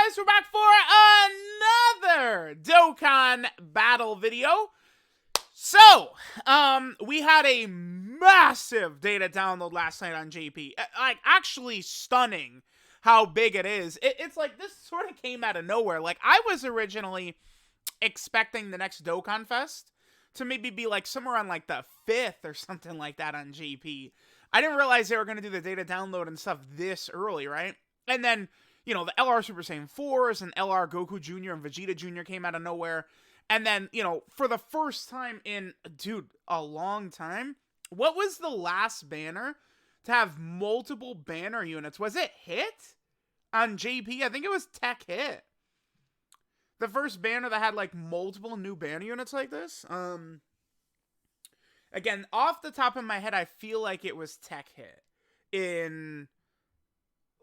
guys, we're back for another Dokkan battle video. So, we had a massive data download last night on JP. Like, actually stunning how big it is. It's like, this sort of came out of nowhere. Like, I was originally expecting the next DOKKANFEST to maybe be like somewhere on like the 5th or something like that on JP. I didn't realize they were going to do the data download and stuff this early, right? And then, you know, the LR Super Saiyan 4s and LR Goku Jr. and Vegeta Jr. came out of nowhere. And then, you know, for the first time in, dude, a long time, what was the last banner to have multiple banner units? Was it Hit on JP? I think it was Tech Hit. The first banner that had, like, multiple new banner units like this. Again, off the top of my head, I feel like it was Tech Hit in,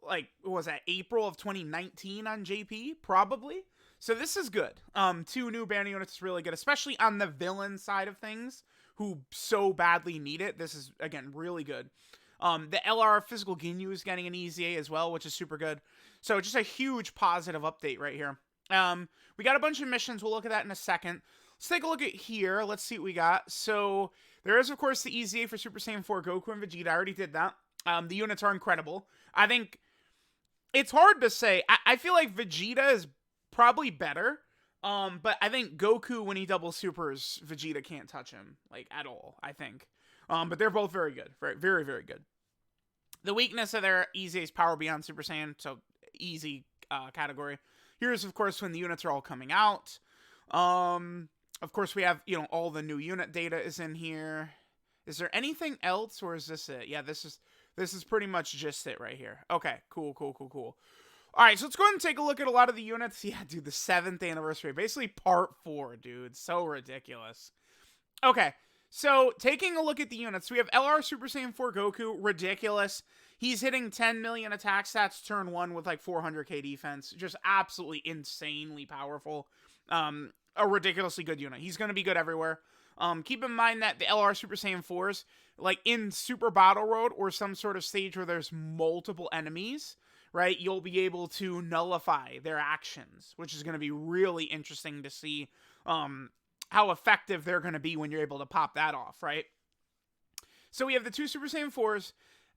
like, what was that, April of 2019 on JP? Probably. So this is good. 2 new banner units is really good, especially on the villain side of things, who so badly need it. This is, again, really good. The LR Physical Ginyu is getting an EZA as well, which is super good. So just a huge positive update right here. We got a bunch of missions. We'll look at that in a second. Let's take a look at here. Let's see what we got. So there is, of course, the EZA for Super Saiyan 4 Goku and Vegeta. I already did that. The units are incredible. I think it's hard to say. I feel like Vegeta is probably better. But I think Goku, when he double supers, Vegeta can't touch him, like, at all, I think. But they're both very good. Very, very, very good. The weakness of their EZA is power beyond Super Saiyan, so easy category. Here's, of course, when the units are all coming out. Of course, we have, you know, all the new unit data is in here. Is there anything else, or is this it? Yeah, this is pretty much just it right here. Okay, cool, cool, cool, cool. All right, so let's go ahead and take a look at a lot of the units. Yeah, dude, the 7th anniversary. Basically part 4, dude. So ridiculous. Okay, so taking a look at the units. We have LR Super Saiyan 4 Goku. Ridiculous. He's hitting 10 million attack stats turn 1 with like 400k defense. Just absolutely insanely powerful. A ridiculously good unit. He's going to be good everywhere. Keep in mind that the LR Super Saiyan 4s, like in Super Battle Road or some sort of stage where there's multiple enemies, right, you'll be able to nullify their actions, which is going to be really interesting to see how effective they're going to be when you're able to pop that off, right? So we have the 2 Super Saiyan 4s.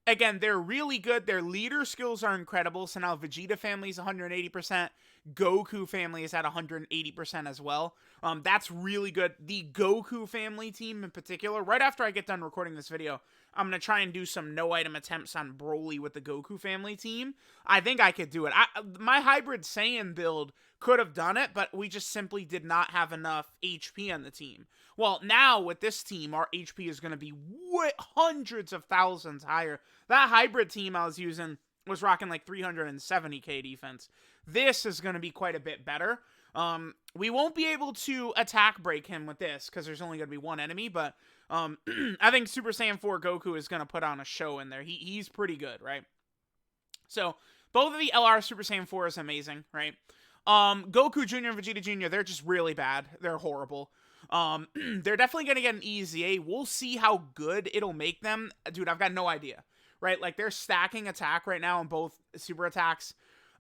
Again, they're really good. Their leader skills are incredible. So now Vegeta family is 180%. Goku family is at 180% as well. That's really good. The Goku family team in particular, right after I get done recording this video, I'm going to try and do some no-item attempts on Broly with the Goku family team. I think I could do it. My hybrid Saiyan build could have done it, but we just simply did not have enough HP on the team. Well, now with this team, our HP is going to be hundreds of thousands higher. That hybrid team I was using was rocking like 370k defense. This is going to be quite a bit better. We won't be able to attack break him with this because there's only going to be one enemy, but I think Super Saiyan 4 Goku is going to put on a show in there. He's pretty good, right? So both of the LR Super Saiyan 4 is amazing, right? Goku Jr. and Vegeta Jr., they're just really bad. They're horrible. They're definitely going to get an EZA. We'll see how good it'll make them. Dude, I've got no idea, right? Like, they're stacking attack right now on both super attacks.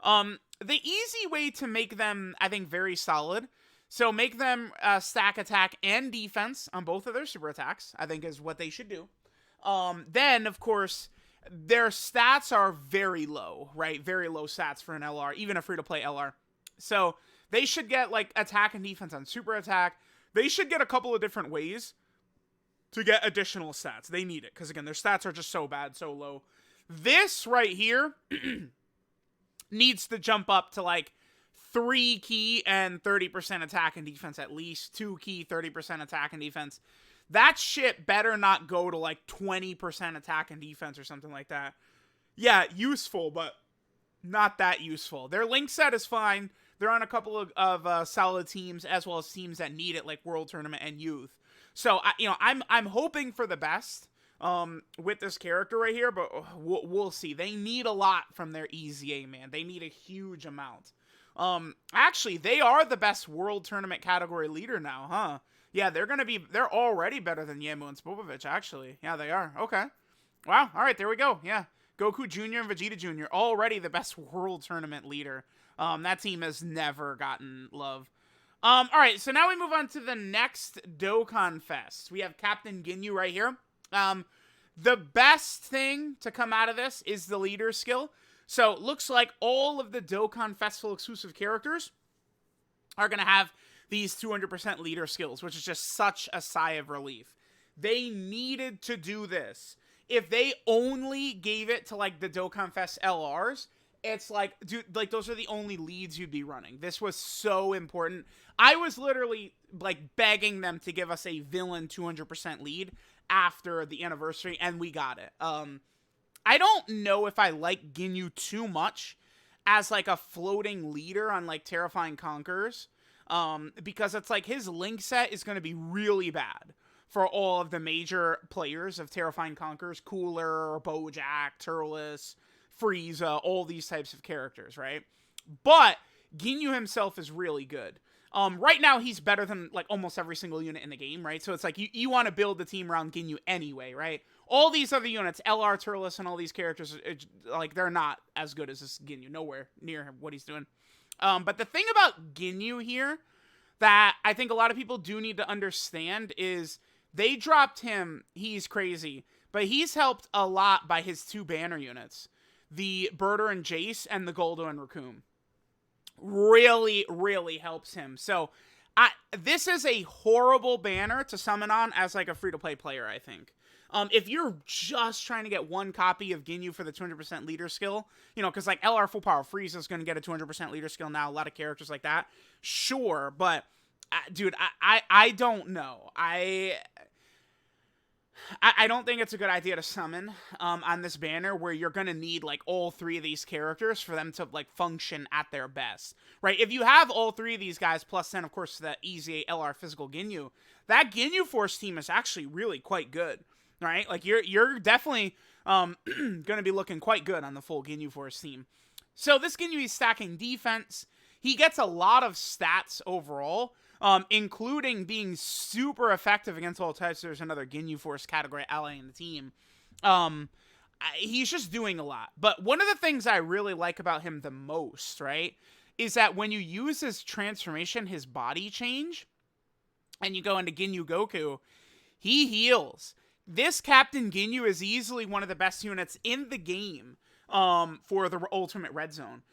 The easy way to make them, I think, very solid, so make them stack attack and defense on both of their super attacks, I think is what they should do. Then, of course, their stats are very low, right? Very low stats for an LR, even a free-to-play LR. So they should get, like, attack and defense on super attack. They should get a couple of different ways to get additional stats. They need it, because, again, their stats are just so bad, so low. This right here needs to jump up to, like, 3 key and 30% attack and defense at least. 2 key, 30% attack and defense. That shit better not go to, like, 20% attack and defense or something like that. Yeah, useful, but not that useful. Their link set is fine. They're on a couple of solid teams, as well as teams that need it, like World Tournament and Youth. So, I'm hoping for the best with this character right here, but we'll see. They need a lot from their EZA, man. They need a huge amount. Actually, they are the best World Tournament category leader now, huh? Yeah, they're already better than Yemu and Spopovich, actually. Yeah, they are. Okay. Wow. All right, there we go. Yeah. Goku Jr. and Vegeta Jr. already the best World Tournament leader. That team has never gotten love. All right, so now we move on to the next Dokkan Fest. We have Captain Ginyu right here. The best thing to come out of this is the leader skill. So it looks like all of the Dokkan Festival exclusive characters are going to have these 200% leader skills, which is just such a sigh of relief. They needed to do this. If they only gave it to, like, the Dokkan Fest LRs, it's like, dude, like, those are the only leads you'd be running. This was so important. I was literally, like, begging them to give us a villain 200% lead after the anniversary, and we got it. I don't know if I like Ginyu too much as, like, a floating leader on, like, Terrifying Conquerors, because it's like his link set is going to be really bad for all of the major players of Terrifying Conquerors, Cooler, Bojack, Turles, Frieza, all these types of characters, right? But Ginyu himself is really good. Right now, he's better than, like, almost every single unit in the game, right? So it's like, you want to build the team around Ginyu anyway, right? All these other units, LR, Turles, and all these characters, like, they're not as good as this Ginyu. Nowhere near what he's doing. But the thing about Ginyu here that I think a lot of people do need to understand is they dropped him, he's crazy, but he's helped a lot by his two banner units. The Birder and Jace and the Goldo and Raccoon. Really, really helps him. So, this is a horrible banner to summon on as, like, a free-to-play player, I think. If you're just trying to get one copy of Ginyu for the 200% leader skill, you know, because, like, LR Full Power Frieza is going to get a 200% leader skill now, a lot of characters like that. Sure, but, dude, I don't know. I don't think it's a good idea to summon on this banner where you're going to need, like, all three of these characters for them to, like, function at their best, right? If you have all three of these guys, plus then, of course, the Easy LR physical Ginyu, that Ginyu Force team is actually really quite good, right? Like, you're definitely going to be looking quite good on the full Ginyu Force team. So this Ginyu, he's stacking defense. He gets a lot of stats overall, including being super effective against all types. There's another Ginyu Force category ally in the team. He's just doing a lot. But one of the things I really like about him the most, right, is that when you use his transformation, his body change, and you go into Ginyu Goku, he heals. This Captain Ginyu is easily one of the best units in the game for the Ultimate Red Zone.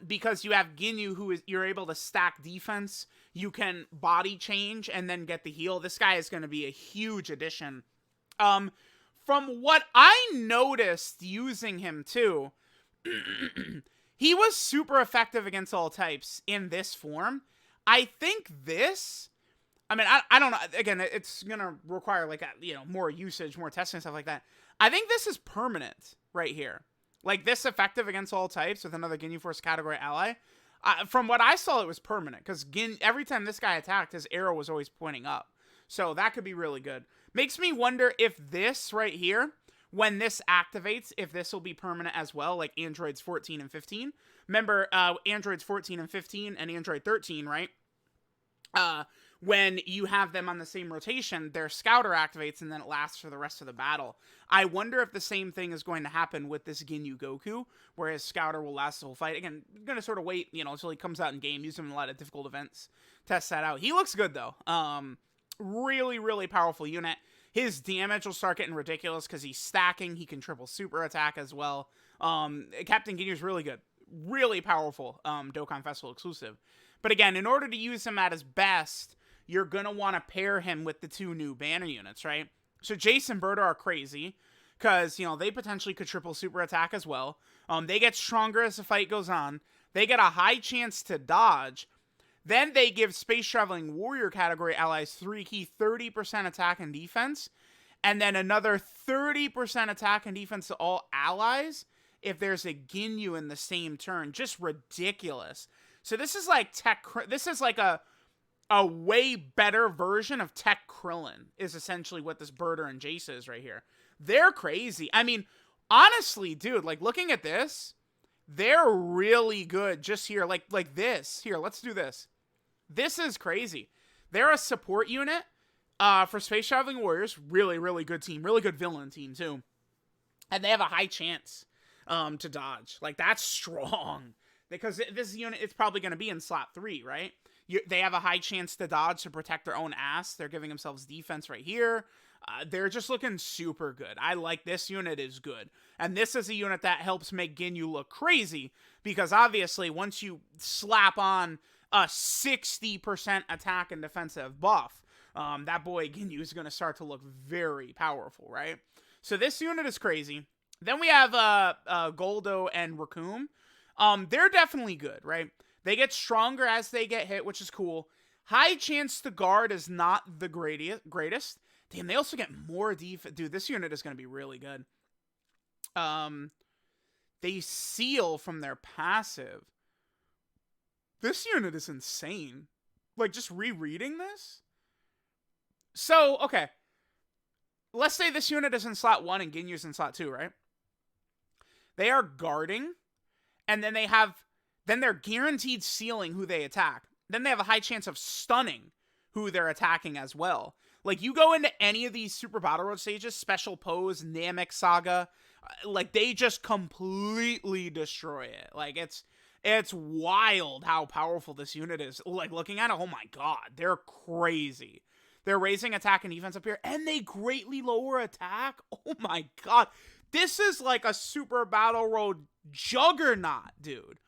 Because you have Ginyu you're able to stack defense, you can body change, and then get the heal. This guy is going to be a huge addition. From what I noticed using him too, he was super effective against all types in this form. I think this, I mean, I don't know, again, it's going to require, like, more usage, more testing, stuff like that. I think this is permanent right here. Like, this effective against all types with another Ginyu Force category ally. From what I saw, it was permanent. Because every time this guy attacked, his arrow was always pointing up. So that could be really good. Makes me wonder if this right here, when this activates, if this will be permanent as well. Like Androids 14 and 15. Remember, Androids 14 and 15 and Android 13, right? When you have them on the same rotation, their scouter activates and then it lasts for the rest of the battle. I wonder if the same thing is going to happen with this Ginyu Goku, where his scouter will last the whole fight. Again, I'm going to sort of wait, until he comes out in game, use him in a lot of difficult events, test that out. He looks good, though. Really, really powerful unit. His damage will start getting ridiculous because he's stacking. He can triple super attack as well. Captain Ginyu is really good. Really powerful Dokkan Festival exclusive. But again, in order to use him at his best, you're going to want to pair him with the two new banner units, right? So Jace and Birder are crazy because, they potentially could triple super attack as well. They get stronger as the fight goes on. They get a high chance to dodge. Then they give Space Traveling Warrior category allies 3 key 30% attack and defense. And then another 30% attack and defense to all allies if there's a Ginyu in the same turn. Just ridiculous. So this is like this is like a way better version of Tech Krillin is essentially what this Birder and Jace is right here. They're crazy. I mean, honestly, dude, like looking at this, they're really good just here. Like this. Here, let's do this. This is crazy. They're a support unit for Space Traveling Warriors. Really, really good team. Really good villain team, too. And they have a high chance to dodge. Like, that's strong. Because this unit, it's probably going to be in slot 3, right? They have a high chance to dodge to protect their own ass. They're giving themselves defense right here. They're just looking super good. I like this unit is good. And this is a unit that helps make Ginyu look crazy. Because obviously, once you slap on a 60% attack and defensive buff, that boy Ginyu is going to start to look very powerful, right? So this unit is crazy. Then we have Goldo and Raccoon. They're definitely good, right? They get stronger as they get hit, which is cool. High chance to guard is not the greatest. Damn, they also get more defense. Dude, this unit is going to be really good. They seal from their passive. This unit is insane. Like, just rereading this? So, okay. Let's say this unit is in slot 1 and Ginyu's in slot 2, right? They are guarding, and then they're guaranteed sealing who they attack. Then they have a high chance of stunning who they're attacking as well. Like, you go into any of these Super Battle Road stages, Special Pose, Namek Saga, like, they just completely destroy it. Like, it's wild how powerful this unit is. Like, looking at it, oh my god, they're crazy. They're raising attack and defense up here, and they greatly lower attack. Oh my god. This is like a Super Battle Road juggernaut, dude.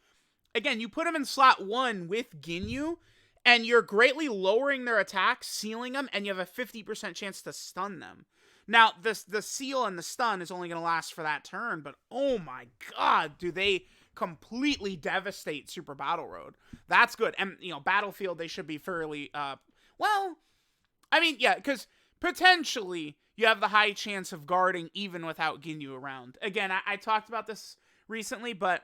Again, you put them in slot 1 with Ginyu, and you're greatly lowering their attack, sealing them, and you have a 50% chance to stun them. Now, the seal and the stun is only going to last for that turn, but oh my god, do they completely devastate Super Battle Road. That's good. And, you know, Battlefield, they should be fairly, well, I mean, yeah, because potentially you have the high chance of guarding even without Ginyu around. Again, I talked about this recently, but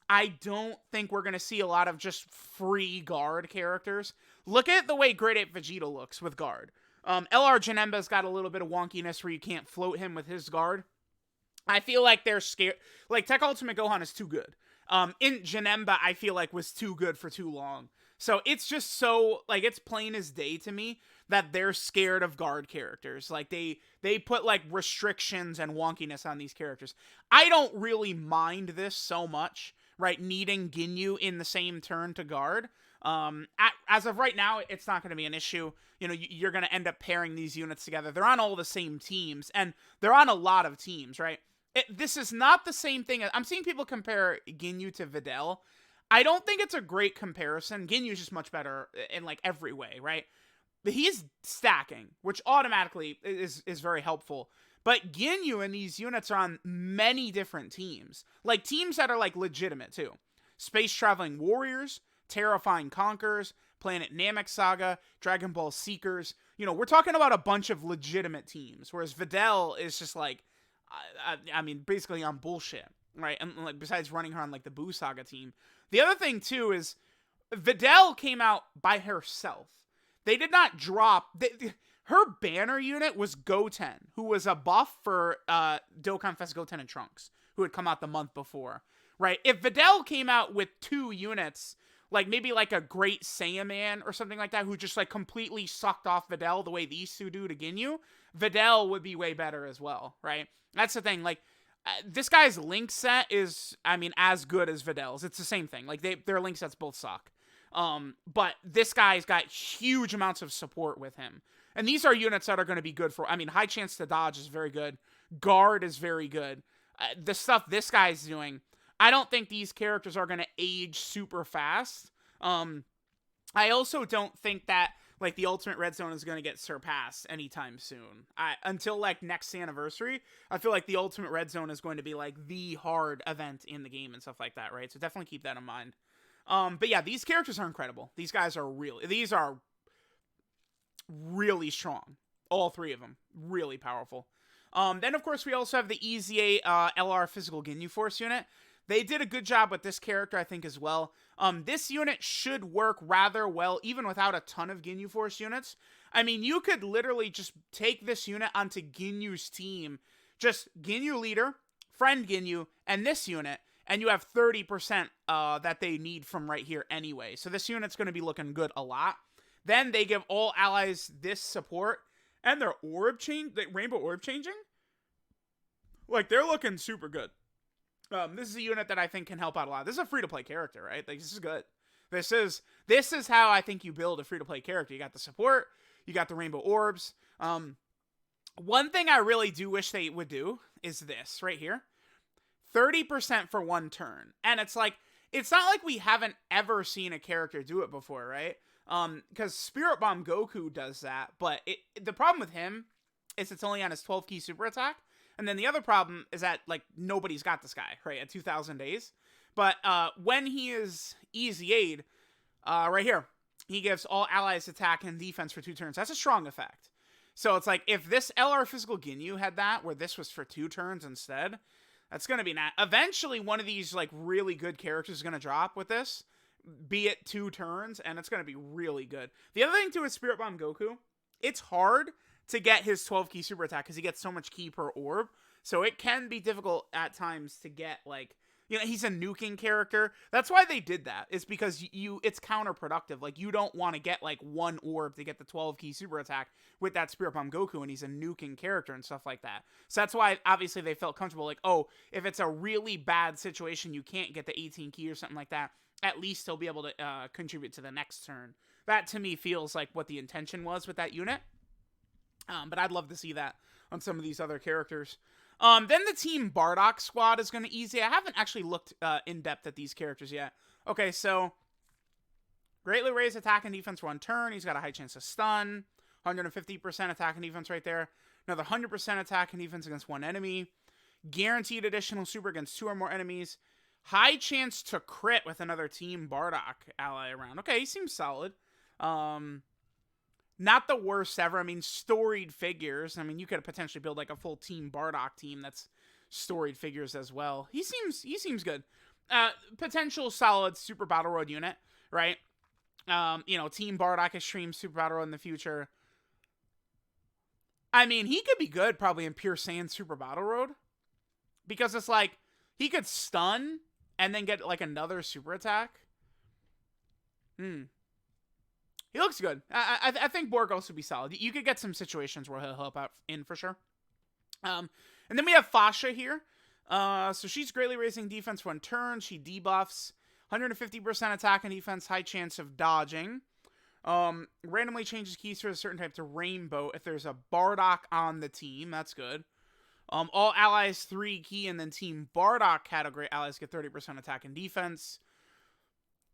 I don't think we're going to see a lot of just free guard characters. Look at the way Great Ape Vegeta looks with guard. LR Janemba's got a little bit of wonkiness where you can't float him with his guard. I feel like they're scared. Like, Tech Ultimate Gohan is too good. In Janemba, I feel like was too good for too long. So it's just so, like, it's plain as day to me that they're scared of guard characters. Like, they put, like, restrictions and wonkiness on these characters. I don't really mind this so much, right? Needing Ginyu in the same turn to guard. As of right now, it's not going to be an issue. You know, you're going to end up pairing these units together. They're on all the same teams, and they're on a lot of teams, right? This is not the same thing. I'm seeing people compare Ginyu to Videl. I don't think it's a great comparison. Ginyu's just much better in, like, every way, right? But he's stacking, which automatically is very helpful. But Ginyu and these units are on many different teams. Like, teams that are, like, legitimate, too. Space Traveling Warriors, Terrifying Conquerors, Planet Namek Saga, Dragon Ball Seekers. You know, we're talking about a bunch of legitimate teams. Whereas Videl is just, like, I mean, basically on bullshit, right? And, like, besides running her on, like, the Buu Saga team. The other thing, too, is Videl came out by herself. They did not drop... her banner unit was Goten, who was a buff for DOKKANFEST Goten and Trunks, who had come out the month before, right? If Videl came out with 2 units, like maybe like a Great Saiyaman or something like that, who just like completely sucked off Videl the way these two do to Ginyu, Videl would be way better as well, right? That's the thing, like, this guy's link set is, I mean, as good as Videl's. It's the same thing. Like, their link sets both suck. But this guy's got huge amounts of support with him. And these are units that are going to be good for, I mean, high chance to dodge is very good. Guard is very good. The stuff this guy's doing, I don't think these characters are going to age super fast. I also don't think that, like, the Ultimate Red Zone is going to get surpassed anytime soon. Until, like, next anniversary, I feel like the Ultimate Red Zone is going to be, like, the hard event in the game and stuff like that, right? So definitely keep that in mind. But yeah, these characters are incredible. These are really strong. All 3 of them. Really powerful. Then, of course, we also have the EZA LR Physical Ginyu Force unit. They did a good job with this character, I think, as well. This unit should work rather well, even without a ton of Ginyu Force units. I mean, you could literally just take this unit onto Ginyu's team. Just Ginyu leader, friend Ginyu, and this unit. And you have 30% that they need from right here anyway. So this unit's going to be looking good a lot. Then they give all allies this support. And their orb change, the rainbow orb changing. Like, they're looking super good. This is a unit that I think can help out a lot. This is a free-to-play character, right? Like, this is good. This is how I think you build a free-to-play character. You got the support, you got the rainbow orbs. One thing I really do wish they would do is this right here. 30% for one turn. And it's like, it's not like we haven't ever seen a character do it before, right? Because Spirit Bomb Goku does that, but the problem with him is it's only on his 12 key super attack. And then the other problem is that, like, nobody's got this guy, right, at 2,000 days. But when he is Easy Aid, right here, he gives all allies attack and defense for 2 turns. That's a strong effect. So it's like, if this LR Physical Ginyu had that, where this was for 2 turns instead, that's going to be eventually one of these, like, really good characters is going to drop with this, be it 2 turns, and it's going to be really good. The other thing, too, is Spirit Bomb Goku. It's hard to get his 12 key super attack because he gets so much key per orb. So it can be difficult at times to get, like, you know, he's a nuking character. That's why they did that. It's because it's counterproductive. Like, you don't want to get, like, 1 orb to get the 12 key super attack with that Spirit Bomb Goku, and he's a nuking character and stuff like that. So that's why, obviously, they felt comfortable, like, oh, if it's a really bad situation, you can't get the 18 key or something like that, at least he'll be able to contribute to the next turn. That, to me, feels like what the intention was with that unit. But I'd love to see that on some of these other characters. Then the Team Bardock squad is going to easy. I haven't actually looked in depth at these characters yet. Okay, so greatly raised attack and defense for 1 turn. He's got a high chance of stun. 150% attack and defense right there. Another 100% attack and defense against 1 enemy. Guaranteed additional super against 2 or more enemies. High chance to crit with another Team Bardock ally around. Okay, he seems solid. Not the worst ever. I mean, storied figures. I mean, you could potentially build like a full Team Bardock team that's storied figures as well. He seems good. Potential solid Super Battle Road unit, right? You know, Team Bardock Extreme Super Battle Road in the future. I mean, he could be good probably in Pure Saiyan Super Battle Road. Because it's like, he could stun and then get like another super attack. He looks good. I think Borgos would be solid. You could get some situations where he'll help out in for sure. And then we have Fasha here. So she's greatly raising defense for 1 turn. She debuffs. 150% attack and defense. High chance of dodging. Randomly changes keys for a certain type to rainbow if there's a Bardock on the team. That's good. All allies 3 key and then Team Bardock category allies get 30% attack and defense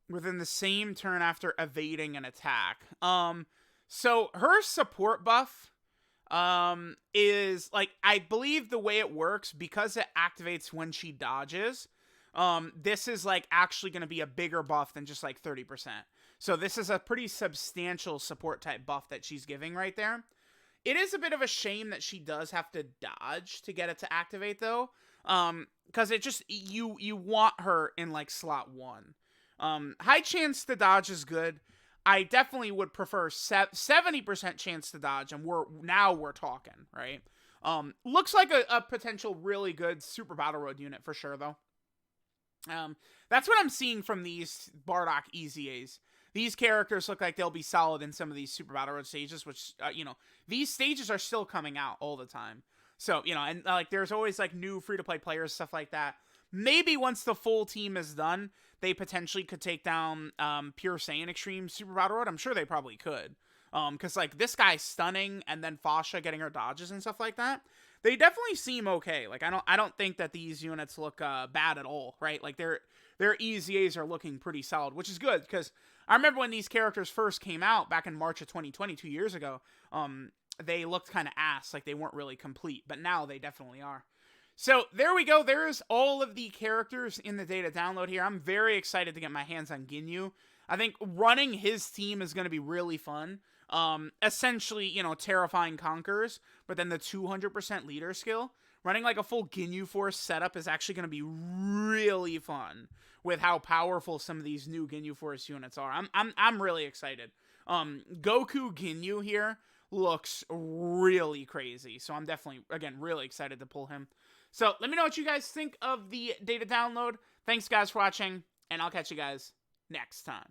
within the same turn after evading an attack. So her support buff is, like, I believe the way it works, because it activates when she dodges, this is, like, actually going to be a bigger buff than just, like, 30%. So this is a pretty substantial support type buff that she's giving right there. It is a bit of a shame that she does have to dodge to get it to activate, though. Because it just, you want her in, like, slot 1. High chance to dodge is good. I definitely would prefer 70% chance to dodge, and we're talking, right? Looks like a potential really good Super Battle Road unit for sure, though. That's what I'm seeing from these Bardock EZAs. These characters look like they'll be solid in some of these Super Battle Road stages, which, you know, these stages are still coming out all the time. So, you know, and, like, there's always, like, new free-to-play players, stuff like that. Maybe once the full team is done, they potentially could take down Pure Saiyan Extreme Super Battle Road. I'm sure they probably could. Because, like, this guy's stunning, and then Fasha getting her dodges and stuff like that. They definitely seem okay. Like, I don't think that these units look bad at all, right? Like, their EZAs are looking pretty solid, which is good, because I remember when these characters first came out back in March of 2020, 2 years ago, they looked kind of ass, like they weren't really complete, but now they definitely are. So there we go. There's all of the characters in the data download here. I'm very excited to get my hands on Ginyu. I think running his team is going to be really fun. Essentially, you know, terrifying conquerors, but then the 200% leader skill. Running like a full Ginyu Force setup is actually going to be really fun with how powerful some of these new Ginyu Force units are. I'm really excited. Goku Ginyu here looks really crazy, so I'm definitely, again, really excited to pull him. So let me know what you guys think of the data download. Thanks, guys, for watching, and I'll catch you guys next time.